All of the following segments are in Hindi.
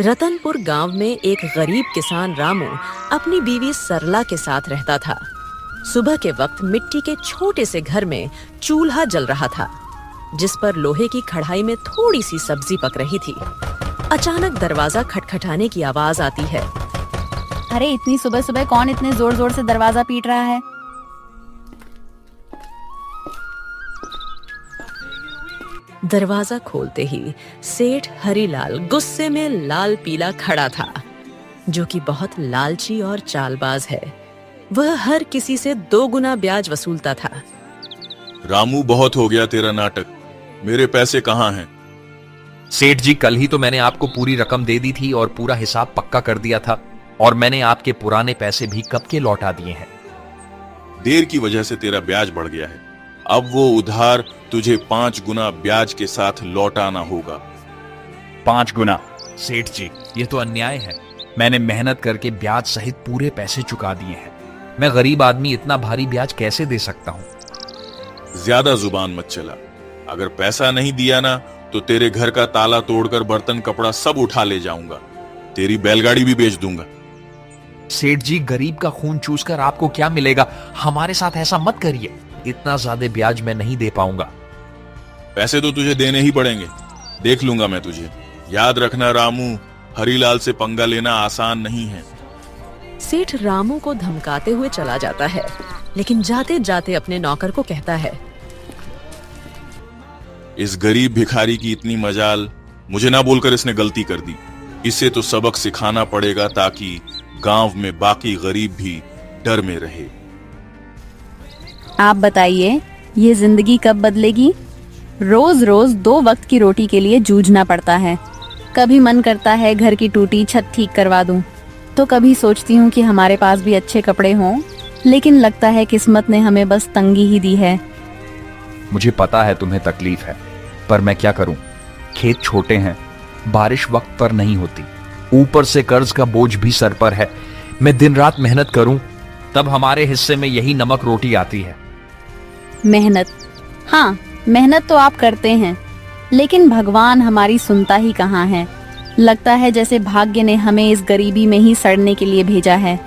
रतनपुर गांव में एक गरीब किसान रामू अपनी बीवी सरला के साथ रहता था। सुबह के वक्त मिट्टी के छोटे से घर में चूल्हा जल रहा था, जिस पर लोहे की कढ़ाई में थोड़ी सी सब्जी पक रही थी। अचानक दरवाजा खटखटाने की आवाज आती है। अरे इतनी सुबह सुबह कौन इतने जोर जोर से दरवाजा पीट रहा है? दरवाजा खोलते ही सेठ हरीलाल गुस्से में लाल पीला खड़ा था, जो कि बहुत लालची और चालबाज है। वह हर किसी से 2 गुना ब्याज वसूलता था। रामू, बहुत हो गया तेरा नाटक। मेरे पैसे कहाँ हैं? सेठ जी, कल ही तो मैंने आपको पूरी रकम दे दी थी और पूरा हिसाब पक्का कर दिया था, और मैंने आपके पुराने पैसे भी कब के लौटा दिए हैं। देर की वजह से तेरा ब्याज बढ़ गया है। अब वो उधार तुझे 5 गुना ब्याज के साथ लौटाना होगा। 5 गुना? सेठ जी, ये तो अन्याय है। मैंने मेहनत करके ब्याज सहित पूरे पैसे चुका दिए हैं। मैं गरीब आदमी इतना भारी ब्याज कैसे दे सकता हूँ? ज्यादा जुबान मत चला। अगर पैसा नहीं दिया ना तो तेरे घर का ताला तोड़कर बर्तन कपड़ा सब उठा ले जाऊंगा। तेरी बैलगाड़ी भी बेच दूंगा। सेठ जी, गरीब का खून चूसकर आपको क्या मिलेगा? हमारे साथ ऐसा मत करिए। इतना ज्यादा ब्याज मैं नहीं दे पाऊंगा। पैसे तो तुझे देने ही पड़ेंगे। देख लूंगा मैं तुझे। याद रखना रामू, हरीलाल से पंगा लेना आसान नहीं है। सेठ रामू को धमकाते हुए चला जाता है, लेकिन जाते जाते अपने नौकर को कहता है, इस गरीब भिखारी की इतनी मजाल, मुझे ना बोलकर इसने गलती कर दी। इसे तो सबक सिखाना पड़ेगा ताकि गांव में बाकी गरीब भी डर में रहे। आप बताइए, ये जिंदगी कब बदलेगी? रोज रोज 2 वक्त की रोटी के लिए जूझना पड़ता है। कभी मन करता है घर की टूटी छत ठीक करवा दूं, तो कभी सोचती हूँ कि हमारे पास भी अच्छे कपड़े हों, लेकिन लगता है किस्मत ने हमें बस तंगी ही दी है। मुझे पता है तुम्हें तकलीफ है, पर मैं क्या करूं? खेत छोटे हैं, बारिश वक्त पर नहीं होती, ऊपर से कर्ज का बोझ भी सर पर है। मैं दिन रात मेहनत करूं, तब हमारे हिस्से में यही नमक रोटी आती है। मेहनत? हाँ, मेहनत तो आप करते हैं, लेकिन भगवान हमारी सुनता ही कहाँ है। लगता है जैसे भाग्य ने हमें इस गरीबी में ही सड़ने के लिए भेजा है।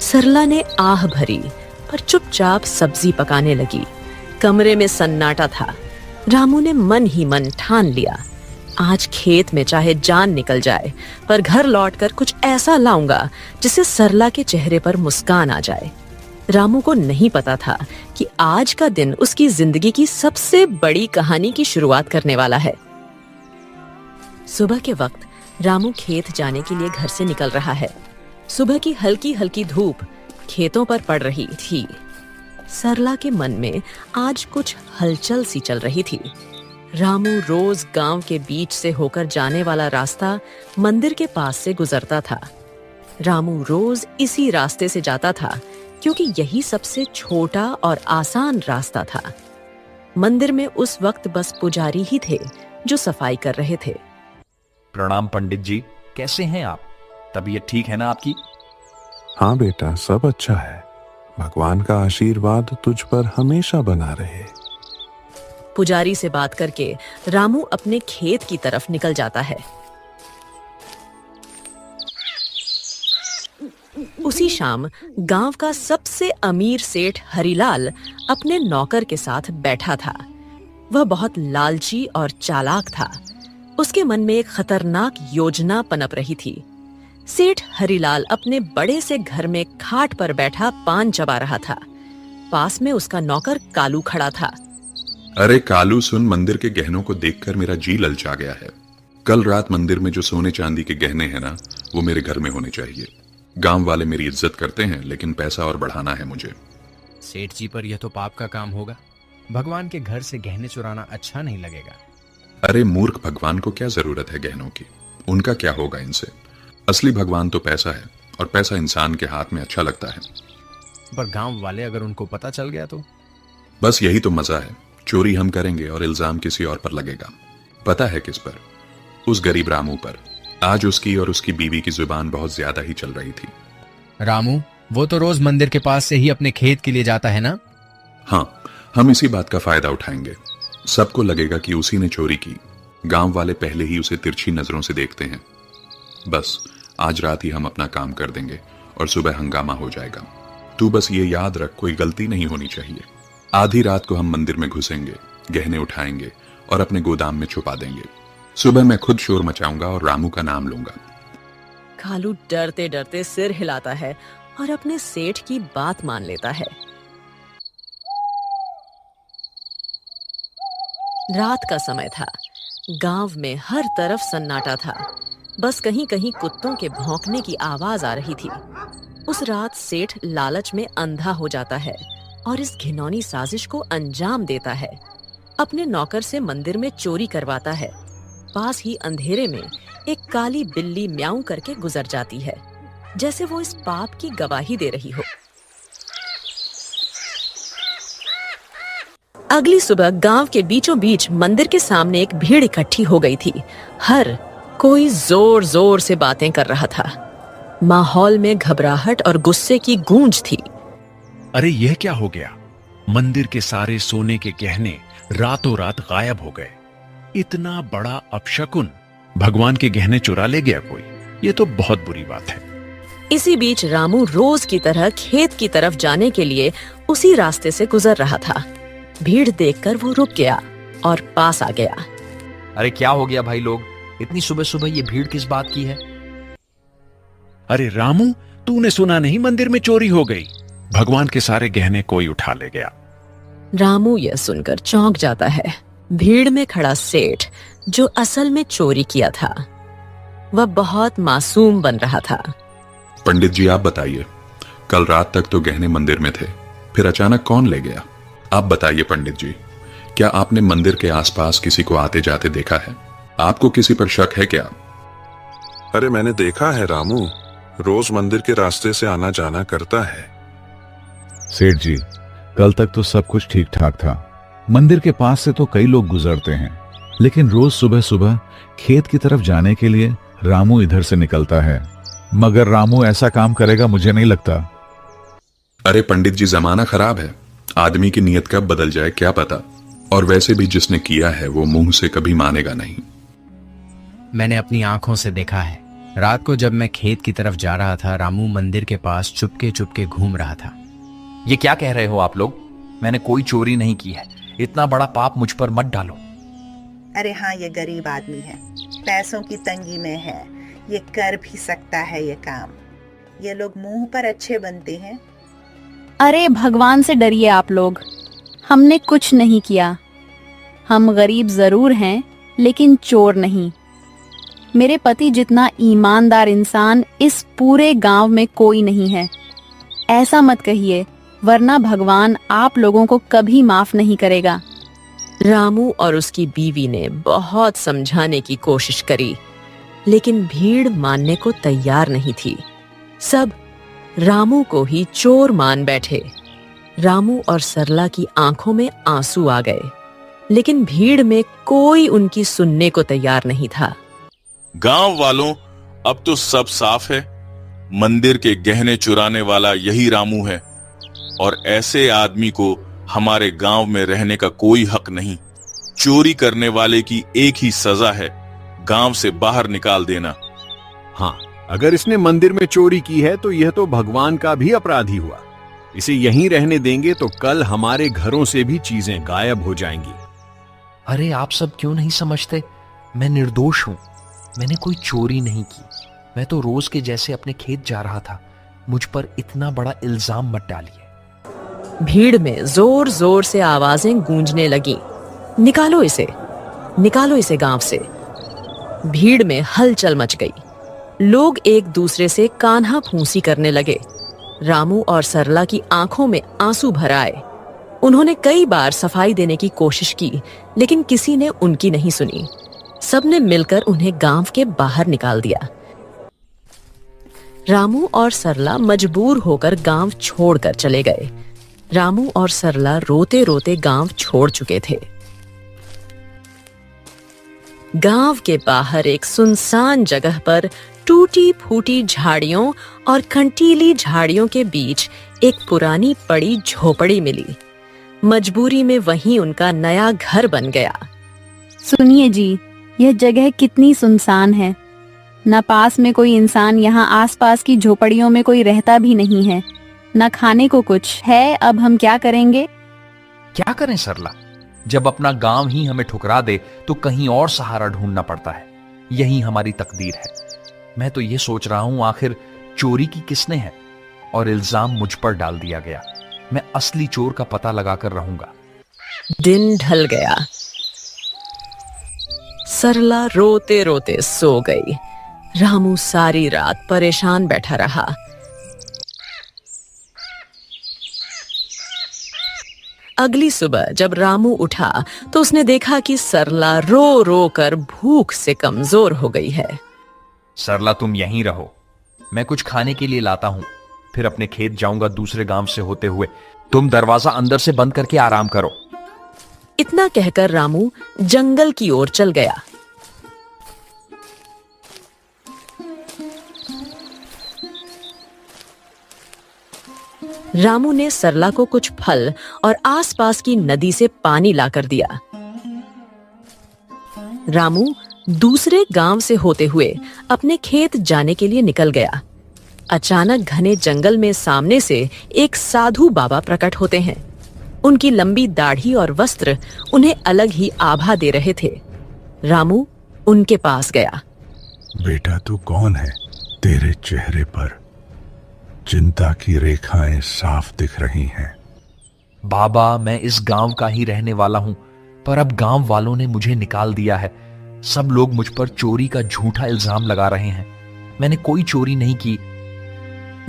सरला ने आह भरी, पर चुपचाप सब्जी पकाने लगी। कमरे में सन्नाटा था। रामू ने मन ही मन ठान लिया, आज खेत में चाहे जान निकल जाए, पर घर लौटकर कुछ ऐसा लाऊंगा जिससे सरला के चेहरे पर मुस्कान आ जाए। रामू को नहीं पता था कि आज का दिन उसकी जिंदगी की सबसे बड़ी कहानी की शुरुआत करने वाला है। सुबह के वक्त रामू खेत जाने के लिए घर से निकल रहा है। सुबह की हल्की हल्की धूप खेतों पर पड़ रही थी। सरला के मन में आज कुछ हलचल सी चल रही थी। रामू रोज गांव के बीच से होकर जाने वाला रास्ता मंदिर के पास से गुजरता था। रामू रोज इसी रास्ते से जाता था, क्योंकि यही सबसे छोटा और आसान रास्ता था। मंदिर में उस वक्त बस पुजारी ही थे जो सफाई कर रहे थे। प्रणाम पंडित जी, कैसे हैं आप? तबीयत ठीक है ना आपकी? हाँ बेटा, सब अच्छा है। भगवान का आशीर्वाद तुझ पर हमेशा बना रहे। पुजारी से बात करके रामू अपने खेत की तरफ निकल जाता है। उसी शाम गांव का सबसे अमीर सेठ हरीलाल अपने नौकर के साथ बैठा था। वह बहुत लालची और चालाक था। उसके मन में एक खतरनाक योजना पनप रही थी। सेठ हरीलाल अपने बड़े से घर में खाट पर बैठा पान चबा रहा था। पास में उसका नौकर कालू खड़ा था। अरे कालू सुन, मंदिर के गहनों को देखकर मेरा जी ललचा गया है। कल रात मंदिर में जो सोने चांदी के गहने हैं ना, वो मेरे घर में होने चाहिए। गांव वाले मेरी इज्जत करते हैं, लेकिन पैसा और बढ़ाना है मुझे। सेठ जी, पर यह तो पाप का काम होगा। भगवान के घर से गहने चुराना अच्छा नहीं लगेगा। अरे मूर्ख, भगवान को क्या जरूरत है गहनों की? उनका क्या होगा इनसे? असली भगवान तो पैसा है, और पैसा इंसान के हाथ में अच्छा लगता है। पर गांव वाले अगर उनको पता चल गया तो? बस यही तो मजा है। चोरी हम करेंगे और इल्जाम किसी और पर लगेगा। पता है किस पर? उस गरीब रामू पर। आज उसकी और उसकी बीवी की जुबान बहुत ज्यादा ही चल रही थी। रामू, वो तो रोज मंदिर के पास से ही अपने खेत के लिए जाता है ना? हाँ, हम इसी बात का फायदा उठाएंगे। सबको लगेगा कि उसी ने चोरी की। गांव वाले पहले ही उसे तिरछी नजरों से देखते हैं। बस आज रात ही हम अपना काम कर देंगे और सुबह हंगामा हो जाएगा। तू बस ये याद रख, कोई गलती नहीं होनी चाहिए। आधी रात को हम मंदिर में घुसेंगे, गहने उठाएंगे और अपने गोदाम में छुपा देंगे। सुबह मैं खुद शोर मचाऊंगा और रामू का नाम लूंगा। कालू डरते डरते सिर हिलाता है और अपने सेठ की बात मान लेता है। रात का समय था। गांव में हर तरफ सन्नाटा था। बस कहीं कहीं कुत्तों के भौंकने की आवाज आ रही थी। उस रात सेठ लालच में अंधा हो जाता है और इस घिनौनी साजिश को अंजाम देता है। अपने नौकर से मंदिर में चोरी करवाता है। पास ही अंधेरे में एक काली बिल्ली म्याऊं करके गुजर जाती है, जैसे वो इस पाप की गवाही दे रही हो। अगली सुबह गांव के बीचों बीच मंदिर के सामने एक भीड़ इकट्ठी हो गई थी। हर कोई जोर जोर से बातें कर रहा था। माहौल में घबराहट और गुस्से की गूंज थी। अरे यह क्या हो गया? मंदिर के सारे सोने के गहने रातों रात गायब हो गए। इतना बड़ा अपशकुन, भगवान के गहने चुरा ले गया कोई। ये तो बहुत बुरी बात है। इसी बीच रामू रोज की तरह खेत की तरफ जाने के लिए उसी रास्ते से गुजर रहा था। भीड़ देखकर वो रुक गया और पास आ गया। अरे क्या हो गया भाई लोग, इतनी सुबह सुबह ये भीड़ किस बात की है? अरे रामू, तूने सुना नहीं, मंदिर में चोरी हो गई। भगवान के सारे गहने कोई उठा ले गया। रामू यह सुनकर चौंक जाता है। भीड़ में खड़ा सेठ, जो असल में चोरी किया था, वह बहुत मासूम बन रहा था। पंडित जी आप बताइए, कल रात तक तो गहने मंदिर में थे, फिर अचानक कौन ले गया? आप बताइए पंडित जी, क्या आपने मंदिर के आसपास किसी को आते जाते देखा है? आपको किसी पर शक है क्या? अरे मैंने देखा है रामू, रोज मंदिर के रास्ते से आना जाना करता है। सेठ जी, कल तक तो सब कुछ ठीक ठाक था। मंदिर के पास से तो कई लोग गुजरते हैं, लेकिन रोज सुबह सुबह खेत की तरफ जाने के लिए रामू इधर से निकलता है। मगर रामू ऐसा काम करेगा मुझे नहीं लगता। अरे पंडित जी, जमाना खराब है, आदमी की नीयत कब बदल जाए क्या पता। और वैसे भी जिसने किया है वो मुंह से कभी मानेगा नहीं। मैंने अपनी आंखों से देखा है। रात को जब मैं खेत की तरफ जा रहा था, रामू मंदिर के पास चुपके चुपके घूम रहा था। ये क्या कह रहे हो आप लोग? मैंने कोई चोरी नहीं की है। इतना बड़ा पाप मुझ पर मत डालो। अरे हाँ, ये गरीब आदमी है, पैसों की तंगी में है, ये कर भी सकता है ये काम। ये लोग मुंह पर अच्छे बनते हैं। अरे भगवान से डरिए आप लोग, हमने कुछ नहीं किया। हम गरीब जरूर हैं, लेकिन चोर नहीं। मेरे पति जितना ईमानदार इंसान इस पूरे गांव में कोई नहीं है। ऐसा मत कहिए, वरना भगवान आप लोगों को कभी माफ नहीं करेगा। रामू और उसकी बीवी ने बहुत समझाने की कोशिश करी, लेकिन भीड़ मानने को तैयार नहीं थी। सब रामू को ही चोर मान बैठे। रामू और सरला की आंखों में आंसू आ गए, लेकिन भीड़ में कोई उनकी सुनने को तैयार नहीं था। गांव वालों, अब तो सब साफ है। मंदिर के गहने चुराने वाला यही रामू है और ऐसे आदमी को हमारे गांव में रहने का कोई हक नहीं। चोरी करने वाले की एक ही सजा है, गांव से बाहर निकाल देना। हाँ, अगर इसने मंदिर में चोरी की है तो यह तो भगवान का भी अपराधी हुआ। इसे यहीं रहने देंगे तो कल हमारे घरों से भी चीजें गायब हो जाएंगी। अरे आप सब क्यों नहीं समझते? मैं निर्दोष हूं। मैंने कोई चोरी नहीं की। मैं तो रोज के जैसे अपने खेत जा रहा था। मुझ पर इतना बड़ा इल्जाम मत डालिए। भीड़ में जोर जोर से आवाजें गूंजने लगी, निकालो इसे, निकालो इसे गांव से। भीड़ में हलचल मच गई। लोग एक दूसरे से कान्हा फूंसी करने लगे। रामू और सरला की आंखों में आंसू भर आए। उन्होंने कई बार सफाई देने की कोशिश की, लेकिन किसी ने उनकी नहीं सुनी। सबने मिलकर उन्हें गांव के बाहर निकाल दिया। रामू और सरला मजबूर होकर गांव छोड़कर चले गए। रामू और सरला रोते रोते गांव छोड़ चुके थे। गांव के बाहर एक सुनसान जगह पर टूटी फूटी झाड़ियों और कंटीली झाड़ियों के बीच एक पुरानी पड़ी झोपड़ी मिली। मजबूरी में वहीं उनका नया घर बन गया। सुनिए जी, यह जगह कितनी सुनसान है। न पास में कोई इंसान, यहाँ आसपास की झोपड़ियों में कोई रहता भी नहीं है। न खाने को कुछ है। अब हम क्या करेंगे? क्या करें सरला? जब अपना गांव ही हमें ठुकरा दे तो कहीं और सहारा ढूंढना पड़ता है। यही हमारी तकदीर है। मैं तो ये सोच रहा हूं, आखिर चोरी की किसने है और इल्जाम मुझ पर डाल दिया गया। मैं असली चोर का पता लगाकर रहूंगा। दिन ढल गया। सरला रोते रोते सो गई। रामू सारी रात परेशान बैठा रहा। अगली सुबह जब रामू उठा तो उसने देखा कि सरला रो रो कर भूख से कमजोर हो गई है। सरला, तुम यहीं रहो, मैं कुछ खाने के लिए लाता हूं, फिर अपने खेत जाऊंगा दूसरे गांव से होते हुए। तुम दरवाजा अंदर से बंद करके आराम करो। इतना कहकर रामू जंगल की ओर चल गया। रामू ने सरला को कुछ फल और आसपास की नदी से पानी लाकर दिया। रामू दूसरे गांव से होते हुए अपने खेत जाने के लिए निकल गया। अचानक घने जंगल में सामने से एक साधु बाबा प्रकट होते हैं। उनकी लंबी दाढ़ी और वस्त्र उन्हें अलग ही आभा दे रहे थे। रामू उनके पास गया। बेटा, तू कौन है? तेरे चेहरे पर चिंता की रेखाएं साफ दिख रही हैं। बाबा, मैं इस गांव का ही रहने वाला हूं, पर अब गांव वालों ने मुझे निकाल दिया है। सब लोग मुझ पर चोरी का झूठा इल्जाम लगा रहे हैं। मैंने कोई चोरी नहीं की।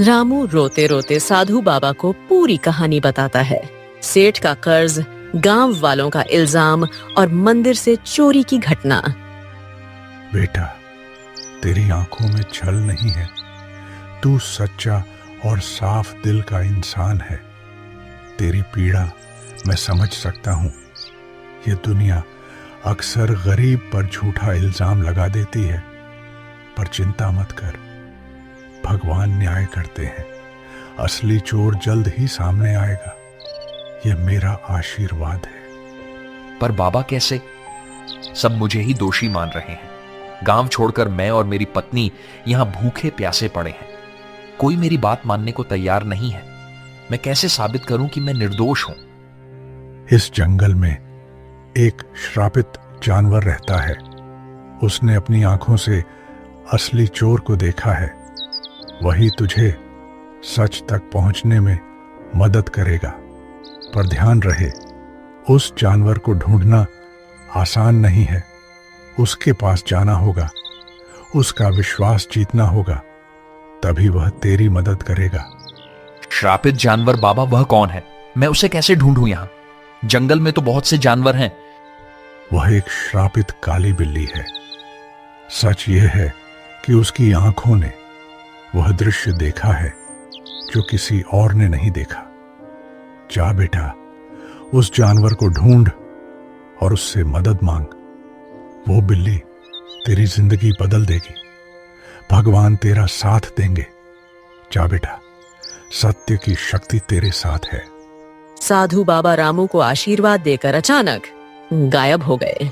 रामू रोते रोते साधु बाबा को पूरी कहानी बताता है। सेठ का कर्ज, गांव वालों का इल्जाम और मंदिर से चोरी की घटना। बेटा, तेरी आंखों में छल नहीं है। तू सच्चा और साफ दिल का इंसान है। तेरी पीड़ा मैं समझ सकता हूं। ये दुनिया अक्सर गरीब पर झूठा इल्जाम लगा देती है, पर चिंता मत कर, भगवान न्याय करते हैं। असली चोर जल्द ही सामने आएगा। यह मेरा आशीर्वाद है। पर बाबा, कैसे? सब मुझे ही दोषी मान रहे हैं। गांव छोड़कर मैं और मेरी पत्नी यहां भूखे प्यासे पड़े हैं। कोई मेरी बात मानने को तैयार नहीं है। मैं कैसे साबित करूं कि मैं निर्दोष हूं? इस जंगल में एक श्रापित जानवर रहता है। उसने अपनी आंखों से असली चोर को देखा है। वही तुझे सच तक पहुंचने में मदद करेगा। पर ध्यान रहे, उस जानवर को ढूंढना आसान नहीं है। उसके पास जाना होगा, उसका विश्वास जीतना होगा, तभी वह तेरी मदद करेगा। श्रापित जानवर बाबा, वह कौन है? मैं उसे कैसे ढूंढूं? यहां जंगल में तो बहुत से जानवर हैं। वह एक श्रापित काली बिल्ली है। सच यह है कि उसकी आंखों ने वह दृश्य देखा है जो किसी और ने नहीं देखा। जा बेटा, उस जानवर को ढूंढ और उससे मदद मांग। वो बिल्ली तेरी जिंदगी बदल देगी। भगवान तेरा साथ देंगे। जा बेटा, सत्य की शक्ति तेरे साथ है। साधु बाबा रामू को आशीर्वाद देकर अचानक गायब हो गए।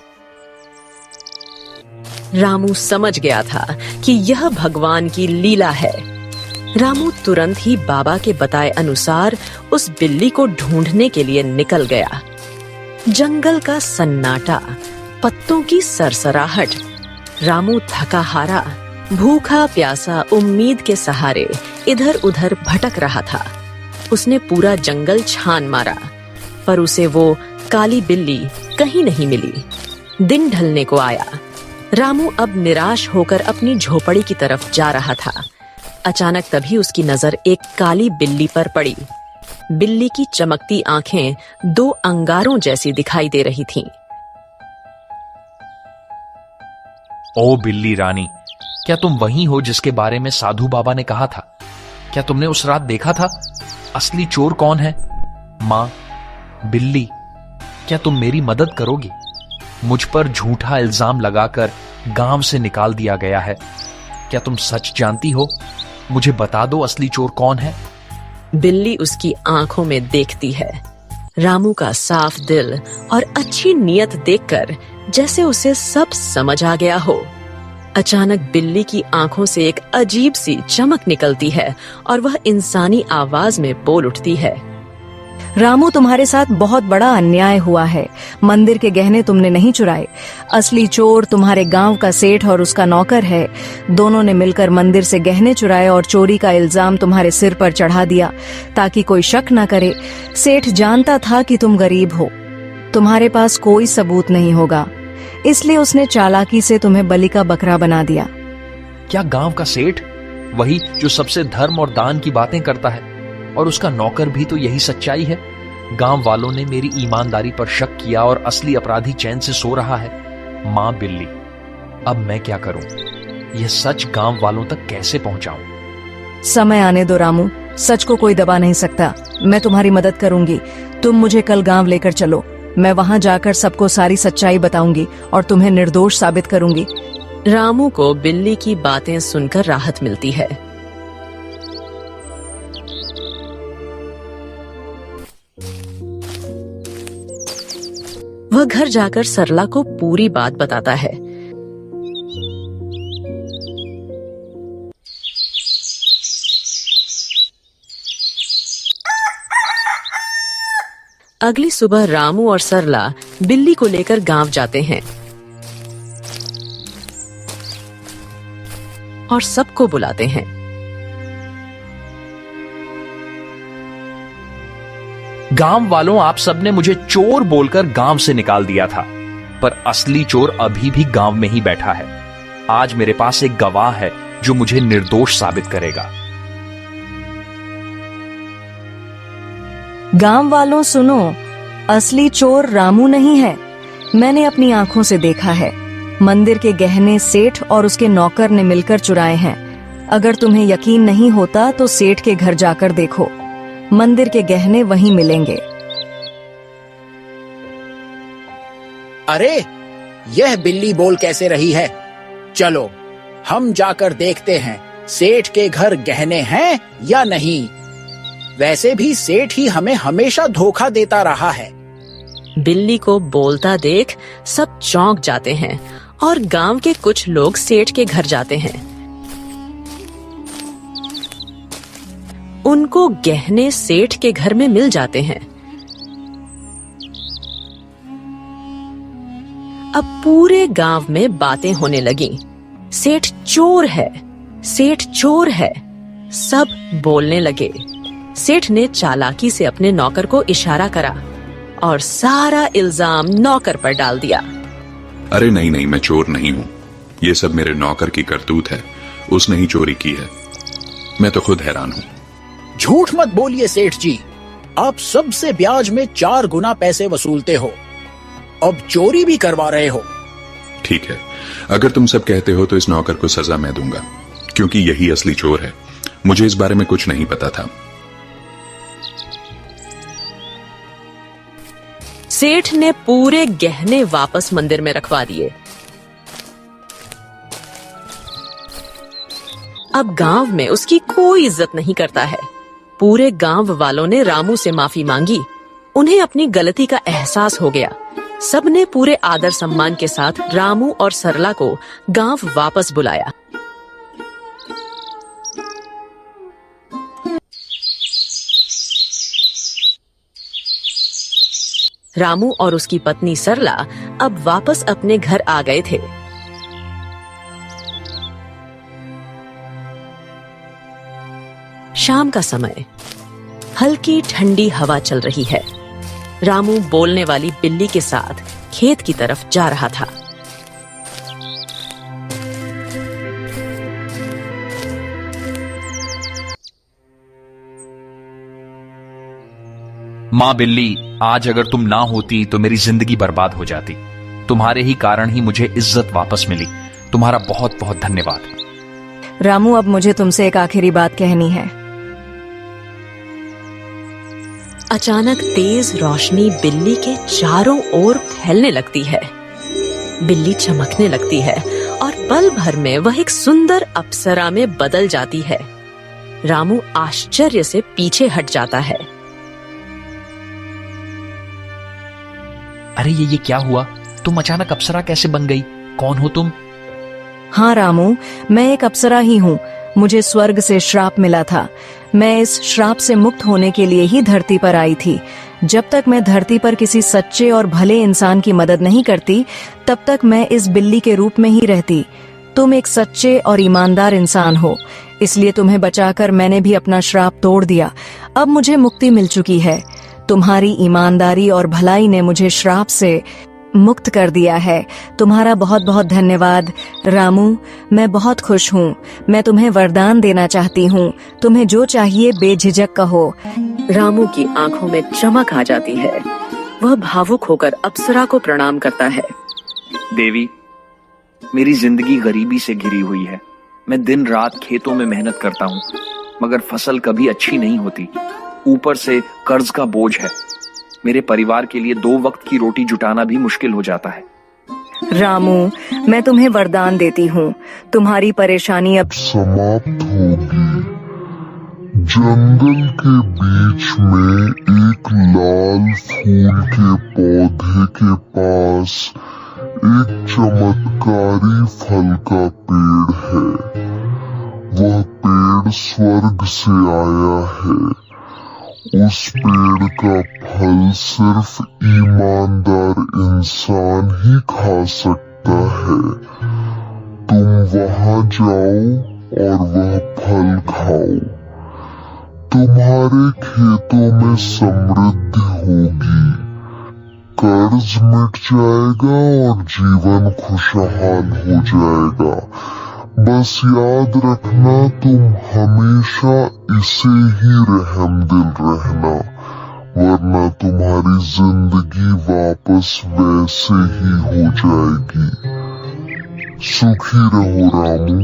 रामू समझ गया था कि यह भगवान की लीला है। रामू तुरंत ही बाबा के बताए अनुसार उस बिल्ली को ढूंढने के लिए निकल गया। जंगल का सन्नाटा, पत्तों की सरसराहट। रामू थका हारा, भूखा प्यासा, उम्मीद के सहारे इधर उधर भटक रहा था। उसने पूरा जंगल छान मारा, पर उसे वो काली बिल्ली कहीं नहीं मिली। दिन ढलने को आया। रामू अब निराश होकर अपनी झोपड़ी की तरफ जा रहा था। अचानक तभी उसकी नजर एक काली बिल्ली पर पड़ी। बिल्ली की चमकती आंखें दो अंगारों जैसी दिखाई दे रही थीं। ओ बिल्ली रानी, क्या तुम वही हो जिसके बारे में साधु बाबा ने कहा था? क्या तुमने उस रात देखा था? असली चोर कौन है? माँ, बिल्ली, क्या तुम मेरी मदद करोगी? मुझ पर झूठा इल्जाम लगाकर गांव से निकाल दिया गया है। क्या तुम सच जानती हो? मुझे बता दो, असली चोर कौन है? बिल्ली उसकी आंखों में देखती है। रामू का साफ दिल और अच्छी नीयत देखकर जैसे उसे सब समझ आ गया हो। अचानक बिल्ली की आंखों से एक अजीब सी चमक निकलती है और वह इंसानी आवाज में बोल उठती है। रामू, तुम्हारे साथ बहुत बड़ा अन्याय हुआ है। मंदिर के गहने तुमने नहीं चुराए। असली चोर तुम्हारे गांव का सेठ और उसका नौकर है। दोनों ने मिलकर मंदिर से गहने चुराए और चोरी का इल्जाम तुम्हारे सिर पर चढ़ा दिया ताकि कोई शक न करे। सेठ जानता था कि तुम गरीब हो, तुम्हारे पास कोई सबूत नहीं होगा, इसलिए उसने चालाकी से तुम्हें बलि का बकरा बना दिया। क्या गांव का सेठ, वही जो सबसे धर्म और दान की बातें करता है, और उसका नौकर भी तो यही सच्चाई है? गांव वालों ने मेरी ईमानदारी पर शक किया और असली अपराधी चैन से सो रहा है। मां बिल्ली, अब मैं क्या करूं? यह सच गांव वालों तक कैसे पहुंचाऊं? समय आने दो रामू, सच को कोई दबा नहीं सकता। मैं तुम्हारी मदद करूंगी। तुम मुझे कल गांव लेकर चलो। मैं वहां जाकर सबको सारी सच्चाई बताऊंगी और तुम्हें निर्दोष साबित करूंगी। रामू को बिल्ली की बातें सुनकर राहत मिलती है। वह घर जाकर सरला को पूरी बात बताता है। अगली सुबह रामू और सरला बिल्ली को लेकर गांव जाते हैं और सबको बुलाते हैं। गांव वालों, आप सबने मुझे चोर बोलकर गांव से निकाल दिया था, पर असली चोर अभी भी गांव में ही बैठा है। आज मेरे पास एक गवाह है जो मुझे निर्दोष साबित करेगा। गांव वालों सुनो, असली चोर रामू नहीं है। मैंने अपनी आंखों से देखा है। मंदिर के गहने सेठ और उसके नौकर ने मिलकर चुराए हैं। अगर तुम्हें यकीन नहीं होता तो सेठ के घर जाकर देखो, मंदिर के गहने वहीं मिलेंगे। अरे, यह बिल्ली बोल कैसे रही है? चलो हम जाकर देखते हैं सेठ के घर गहने हैं या नहीं। वैसे भी सेठ ही हमें हमेशा धोखा देता रहा है। बिल्ली को बोलता देख सब चौंक जाते हैं और गांव के कुछ लोग सेठ के घर जाते हैं। उनको गहने सेठ के घर में मिल जाते हैं। अब पूरे गांव में बातें होने लगी। सेठ चोर है, सेठ चोर है। सब बोलने लगे। सेठ ने चालाकी से अपने नौकर को इशारा करा और सारा इल्जाम नौकर पर डाल दिया। अरे नहीं नहीं, मैं चोर नहीं हूं। ये सब मेरे नौकर की करतूत है। उसने ही चोरी की है। मैं तो खुद हैरान हूं। झूठ मत बोलिए सेठ जी, आप सबसे ब्याज में 4 गुना पैसे वसूलते हो, अब चोरी भी करवा रहे हो। ठीक है, अगर तुम सब कहते हो तो इस नौकर को सजा मैं दूंगा, क्योंकि यही असली चोर है। मुझे इस बारे में कुछ नहीं पता था। सेठ ने पूरे गहने वापस मंदिर में रखवा दिए। अब गांव में उसकी कोई इज्जत नहीं करता है। पूरे गांव वालों ने रामू से माफी मांगी। उन्हें अपनी गलती का एहसास हो गया। सबने पूरे आदर सम्मान के साथ रामू और सरला को गांव वापस बुलाया। रामू और उसकी पत्नी सरला अब वापस अपने घर आ गए थे। शाम का समय, हल्की ठंडी हवा चल रही है। रामू बोलने वाली बिल्ली के साथ खेत की तरफ जा रहा था। मां बिल्ली, आज अगर तुम ना होती तो मेरी जिंदगी बर्बाद हो जाती। तुम्हारे ही कारण ही मुझे इज्जत वापस मिली। तुम्हारा बहुत बहुत धन्यवाद। रामू, अब मुझे तुमसे एक आखिरी बात कहनी है। अचानक तेज रोशनी बिल्ली के चारों ओर फैलने लगती है। बिल्ली चमकने लगती है और पल भर में वह एक सुंदर अप्सरा में बदल जाती है। रामू आश्चर्य से पीछे हट जाता है। अरे ये क्या हुआ? तुम अचानक अप्सरा कैसे बन गई? कौन हो तुम? हाँ रामू, मैं एक अप्सरा ही हूँ। मुझे स्वर्ग से श्राप मिला था। मैं इस श्राप से मुक्त होने के लिए ही धरती पर आई थी। जब तक मैं धरती पर किसी सच्चे और भले इंसान की मदद नहीं करती, तब तक मैं इस बिल्ली के रूप में ही रहती। तुम एक सच्चे और ईमानदार इंसान हो, इसलिए तुम्हें बचाकर मैंने भी अपना श्राप तोड़ दिया। अब मुझे मुक्ति मिल चुकी है। तुम्हारी ईमानदारी और भलाई ने मुझे श्राप से मुक्त कर दिया है। तुम्हारा बहुत बहुत धन्यवाद रामू। मैं बहुत खुश हूँ। मैं तुम्हें वरदान देना चाहती हूँ। तुम्हें जो चाहिए बेझिझक कहो। रामू की आंखों में चमक आ जाती है। वह भावुक होकर अप्सरा को प्रणाम करता है। देवी, मेरी जिंदगी गरीबी से घिरी हुई है। मैं दिन रात खेतों में मेहनत करता हूँ, मगर फसल कभी अच्छी नहीं होती। ऊपर से कर्ज का बोझ है। मेरे परिवार के लिए 2 वक्त की रोटी जुटाना भी मुश्किल हो जाता है। रामू, मैं तुम्हें वरदान देती हूँ। तुम्हारी परेशानी अब समाप्त होगी। जंगल के बीच में एक लाल फूल के पौधे के पास एक चमत्कारी फल का पेड़ है। वह पेड़ स्वर्ग से आया है। उस पेड़ का फल सिर्फ ईमानदार इंसान ही खा सकता है। तुम वहां जाओ और वह फल खाओ। तुम्हारे खेतों में समृद्धि होगी, कर्ज मिट जाएगा और जीवन खुशहाल हो जाएगा। बस याद रखना, तुम हमेशा इसे ही रहमदिल रहना, वरना तुम्हारी जिंदगी वापस वैसे ही हो जाएगी। सुखी रहो रामू।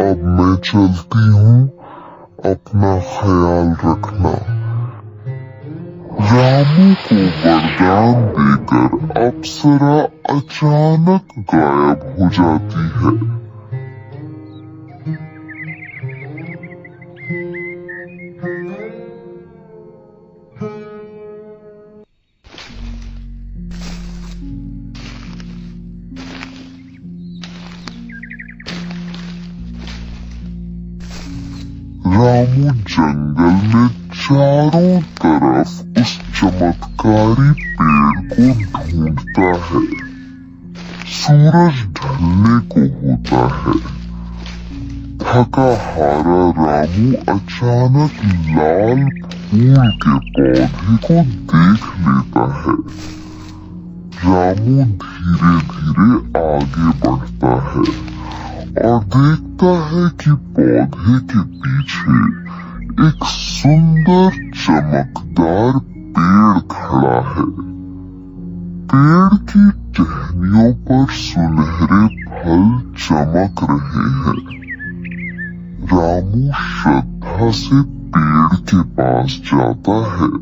अब मैं चलती हूँ। अपना ख्याल रखना। रामू को वरदान देकर अप्सरा अचानक गायब हो जाती है। रामू जंगल में चारों तरफ उस चमत्कारी पेड़ को ढूंढता है। सूरज ढलने को होता है। थका हारा रामू अचानक लाल फूल के पौधे को देख लेता है। रामू धीरे धीरे आगे बढ़ता है और देखता है कि पौधे के पीछे एक सुंदर चमकदार पेड़ खड़ा है। पेड़ की टहनियों पर सुनहरे फल चमक रहे हैं। रामू श्रद्धा से पेड़ के पास जाता है।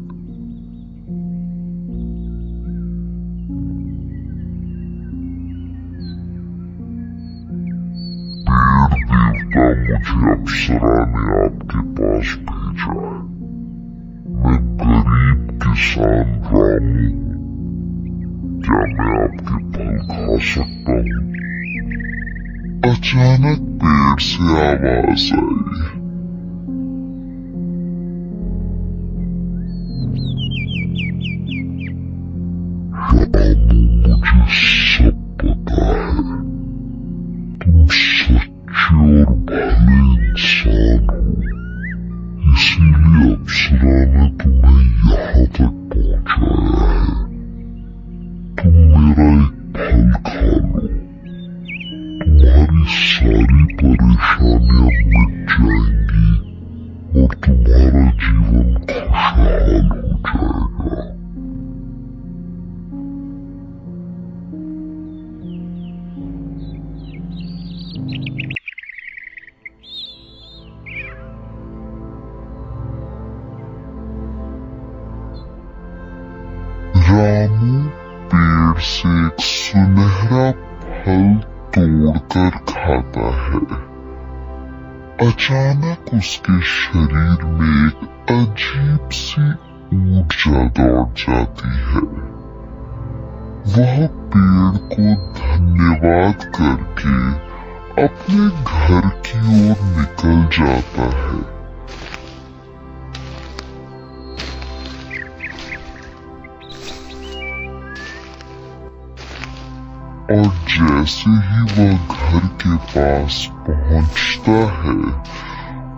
मुझे अप्सरा ने आपके पास भेजा है। मैं गरीब किसान रामू हूँ। क्या मैं आपके फल खा सकता हूँ? अचानक पेड़ से आवाज आई। रामू, मुझे सब पता है। तुम सच्चे और भले इंसान हो, इसीलिए अप्सरा ने तुम्हें यहाँ तक पहुँचाया है। तुम मेरा एक फल खा लो। तुम्हारी सारी परेशानियां मिट जाएंगी और तुम्हारा जीवन खुशहाल हो जाएगा। रामू पेड़ से एक सुनहरा फल तोड़कर खाता है। अचानक उसके शरीर में एक अजीब सी ऊर्जा दौड़ जाती है। वह पेड़ को धन्यवाद करके अपने घर की ओर निकल जाता है। और जैसे ही वह घर के पास पहुंचता है,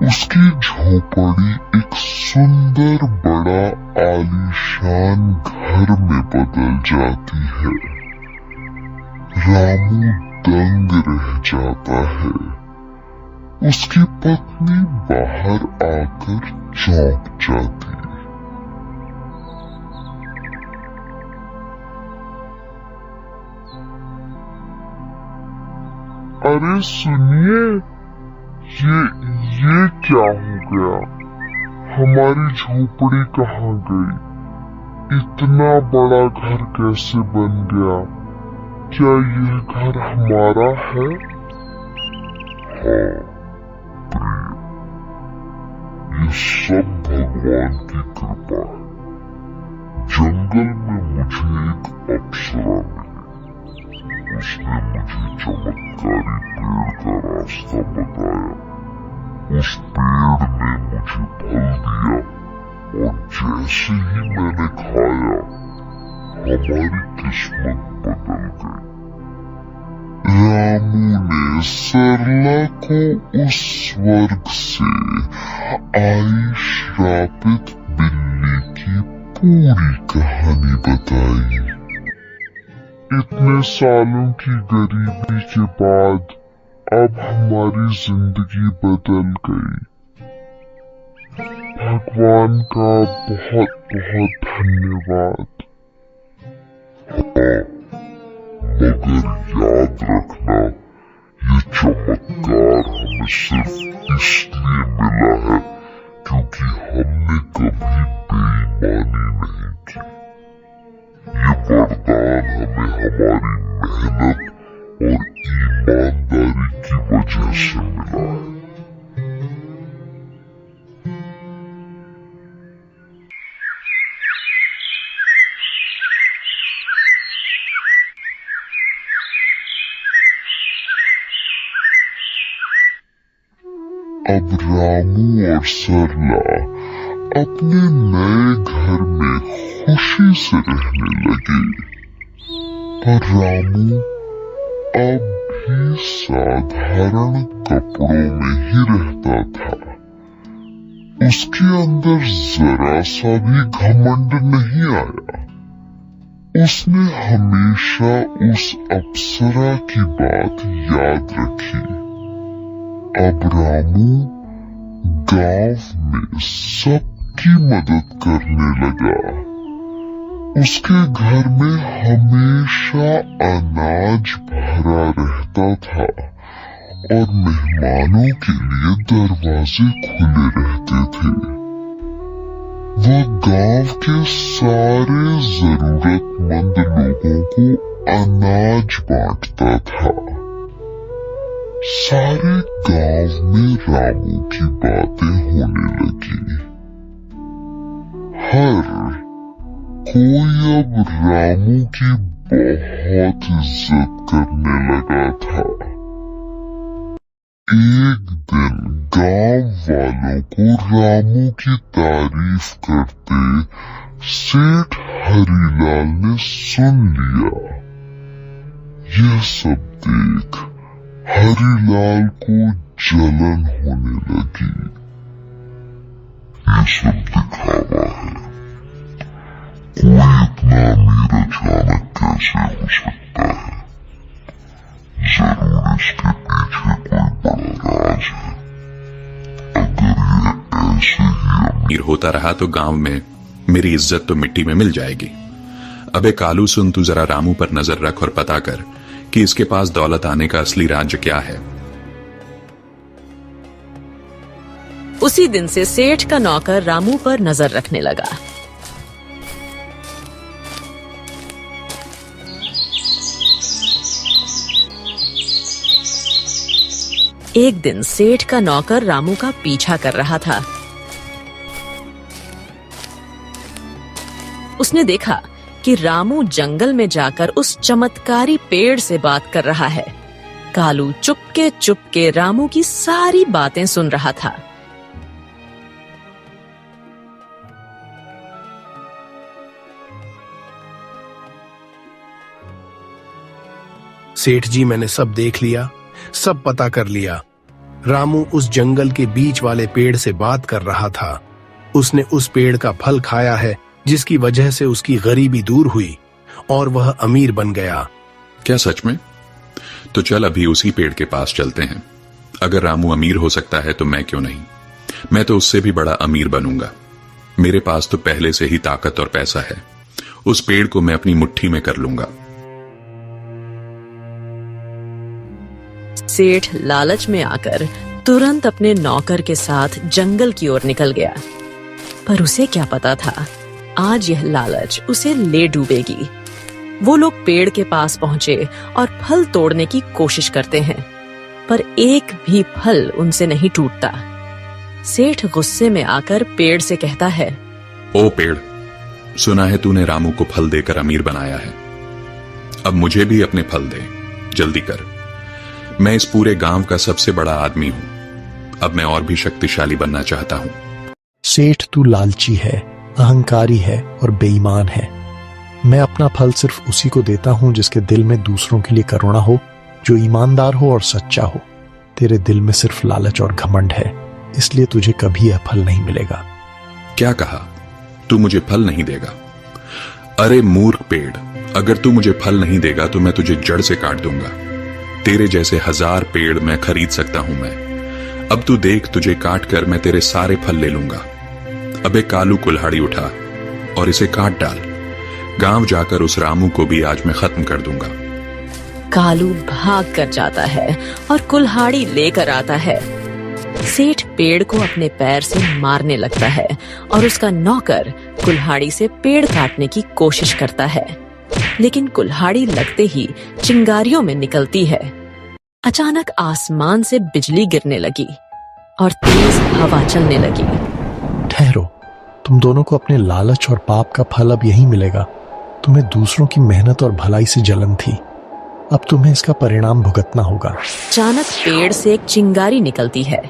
उसकी झोपड़ी एक सुंदर बड़ा आलीशान घर में बदल जाती है। रामू दंग रह जाता है। उसकी पत्नी बाहर आकर चौंक जाती है। अरे सुनिए, ये क्या हो गया? हमारी झोपड़ी कहाँ गई? इतना बड़ा घर कैसे बन गया? क्या यह घर हमारा है? हाँ प्रिय, ये सब भगवान की कृपा है। जंगल में मुझे एक अप्सरा मिली। उसने मुझे चमत्कारी पेड़ का रास्ता बताया। उस पेड़ ने मुझे फल दिया और जैसे ही मैंने खाया, हमारी किस्मत बदल गई। रामू ने सरला को उस स्वर्ग से आई श्रापित बिल्ली की पूरी कहानी बताई। इतने सालों की गरीबी के बाद अब हमारी जिंदगी बदल गई। भगवान का बहुत बहुत धन्यवाद। हाँ, मगर याद रखना, ये चमत्कार हमें सिर्फ इसलिए मिला है क्योंकि हमने कभी बेईमानी नहीं की। ये वरदान हमें हमारी मेहनत और ईमानदारी की वजह से मिला है। अब रामू और सरला अपने नए घर में खुशी से रहने लगे। पर रामू अब भी साधारण कपड़ों में ही रहता था। उसके अंदर जरा सा भी घमंड नहीं आया। उसने हमेशा उस अप्सरा की बात याद रखी। अब रामू गांव में सबकी मदद करने लगा। उसके घर में हमेशा अनाज भरा रहता था और मेहमानों के लिए दरवाजे खुले रहते थे। वह गांव के सारे जरूरतमंद लोगों को अनाज बांटता था। सारे गांव में रामू की बातें होने लगी। हर कोई अब रामू की बहुत इज्जत करने लगा था। एक दिन गांव वालों को रामू की तारीफ करते सेठ हरिलाल ने सुन लिया। यह सब देख हरिलाल को जलन होने लगी। ये सब दिखावा है। कोई इतना अमीर अचानक कैसे हो सकता है? जरूर इसके पीछे कोई बड़ा राज है। अगर ये ऐसे ही अमीर होता रहा तो गांव में मेरी इज्जत तो मिट्टी में मिल जाएगी। अबे कालू सुन, तू जरा रामू पर नजर रख और पता कर कि इसके पास दौलत आने का असली राज क्या है। उसी दिन से सेठ का नौकर रामू पर नजर रखने लगा। एक दिन सेठ का नौकर रामू का पीछा कर रहा था। उसने देखा कि रामू जंगल में जाकर उस चमत्कारी पेड़ से बात कर रहा है। कालू चुपके चुपके रामू की सारी बातें सुन रहा था। सेठ जी, मैंने सब देख लिया, सब पता कर लिया। रामू उस जंगल के बीच वाले पेड़ से बात कर रहा था। उसने उस पेड़ का फल खाया है, जिसकी वजह से उसकी गरीबी दूर हुई और वह अमीर बन गया। क्या सच में? तो चल अभी उसी पेड़ के पास चलते हैं। अगर रामू अमीर हो सकता है तो मैं क्यों नहीं? मैं तो उससे भी बड़ा अमीर बनूंगा। मेरे पास तो पहले से ही ताकत और पैसा है। उस पेड़ को मैं अपनी मुट्ठी में कर लूंगा। सेठ लालच में आकर तुरंत अपने नौकर के साथ जंगल की ओर निकल गया। पर उसे क्या पता था, आज यह लालच उसे ले डूबेगी। वो लोग पेड़ के पास पहुंचे और फल तोड़ने की कोशिश करते हैं, पर एक भी फल उनसे नहीं टूटता। सेठ गुस्से में आकर पेड़ से कहता है, ओ पेड़, सुना है तूने रामू को फल देकर अमीर बनाया है। अब मुझे भी अपने फल दे, जल्दी कर। मैं इस पूरे गांव का सबसे बड़ा आदमी हूं। अब मैं और भी शक्तिशाली बनना चाहता हूं। सेठ, तू लालची है, अहंकारी है और बेईमान है। मैं अपना फल सिर्फ उसी को देता हूं जिसके दिल में दूसरों के लिए करुणा हो, जो ईमानदार हो और सच्चा हो। तेरे दिल में सिर्फ लालच और घमंड है, इसलिए तुझे कभी यह फल नहीं मिलेगा। क्या कहा? तू मुझे फल नहीं देगा? अरे मूर्ख पेड़, अगर तू मुझे फल नहीं देगा तो मैं तुझे जड़ से काट दूंगा। तेरे जैसे 1000 पेड़ मैं खरीद सकता हूं मैं। अब तू देख, तुझे काट कर मैं तेरे सारे फल ले लूंगा। अबे कालू, कुल्हाड़ी उठा और इसे काट डाल। गांव जाकर उस रामू को भी आज मैं खत्म कर दूंगा। कालू भाग कर जाता है और कुल्हाड़ी लेकर आता है। सेठ पेड़ को अपने पैर से मारने लगता है और उसका नौकर कुल्हाड़ी से पेड़ काटने की कोशिश करता है, लेकिन कुल्हाड़ी लगते ही चिंगारियों में निकलती है। अचानक आसमान से बिजली गिरने लगी और तेज हवा चलने लगी। ठहरो, तुम दोनों को अपने लालच और पाप का फल अब यही मिलेगा। तुम्हें दूसरों की मेहनत और भलाई से जलन थी, अब तुम्हें इसका परिणाम भुगतना होगा। अचानक पेड़ से एक चिंगारी निकलती है।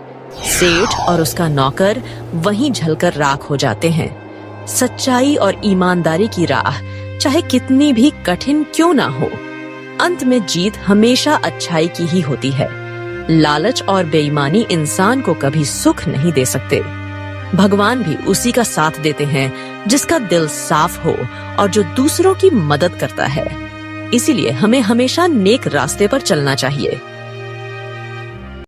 सेठ और उसका नौकर वहीं जलकर राख हो जाते हैं। सच्चाई और ईमानदारी की राह चाहे कितनी भी कठिन क्यों ना हो, अंत में जीत हमेशा अच्छाई की ही होती है। लालच और बेईमानी इंसान को कभी सुख नहीं दे सकते। भगवान भी उसी का साथ देते हैं जिसका दिल साफ हो और जो दूसरों की मदद करता है। इसीलिए हमें हमेशा नेक रास्ते पर चलना चाहिए।